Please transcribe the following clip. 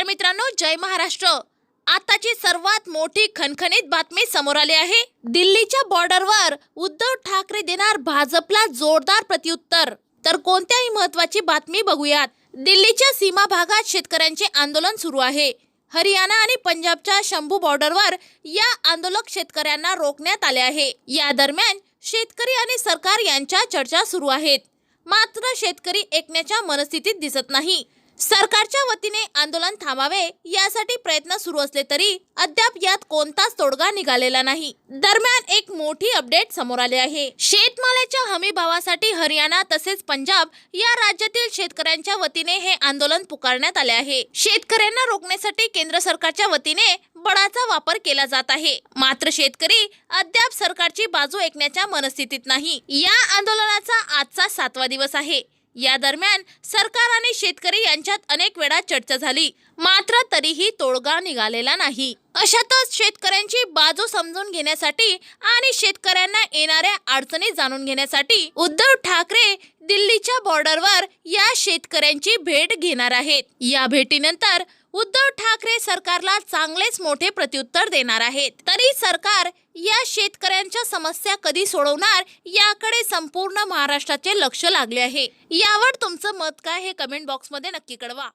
नमस्कार मित्रांनो, जय महाराष्ट्र। आताची सर्वात मोठी खणखणीत बातमी समोर आली आहे। दिल्लीच्या बॉर्डरवर उद्धव ठाकरे देणार भाजपला जोरदार प्रत्युत्तर। तर कोणत्याही महत्त्वाची बातमी बघूयात। दिल्लीच्या सीमा भागात शेतकऱ्यांचे आंदोलन सुरू आहे। हरियाणा आणि पंजाबच्या शंभू बॉर्डरवर या आंदोलक शेतकऱ्यांना रोखण्यात आले आहे। या दरम्यान शेतकरी आणि सरकार यांच्या चर्चा सुरू आहेत। मात्र शेतकरी ऐकण्याच्या मनस्थितीत दिसत नाही। सरकारच्या वतीने आंदोलन थांबावे यासाठी प्रयत्न सुरू असले तरी अद्याप यात कोणताच तोडगा निघालेला नाही। दरम्यान एक मोठी अपडेट समोर आली आहे। शेतमालाच्या हमी भावासाठी हरियाणा तसेच पंजाब या राज्यातील शेतकऱ्यांच्या वतीने हे आंदोलन पुकारण्यात आले आहे। शेतकऱ्यांना रोखण्यासाठी केंद्र सरकारच्या वतीने बळाचा वापर केला जात आहे। मात्र शेतकरी अद्याप सरकारची बाजू ऐकण्याच्या मनस्थितीत नाही। या आंदोलनाचा आजचा 7वा दिवस आहे। या दरम्यान सरकार आणि शेतकरी यांच्यात अनेक वेळा चर्चा झाली, मात्र तरीही तोडगा निघालेला नाही। अशातच शेतकऱ्यांची बाजू समजून घेण्यासाठी आणि शेतकऱ्यांना येणाऱ्या अडचणी जाणून घेण्यासाठी उद्धव ठाकरे दिल्लीच्या बॉर्डरवर या शेतकऱ्यांची भेट घेणार आहेत। या भेटीनंतर उद्धव ठाकरे सरकारला चांगलेच मोठे प्रत्युत्तर देणार आहेत। तरी सरकार या शेतकऱ्यांच्या समस्या कधी सोडवणार याकडे संपूर्ण महाराष्ट्राचे लक्ष लागले आहे। यावर तुमचं मत काय हे कमेंट बॉक्समध्ये नक्की कळवा।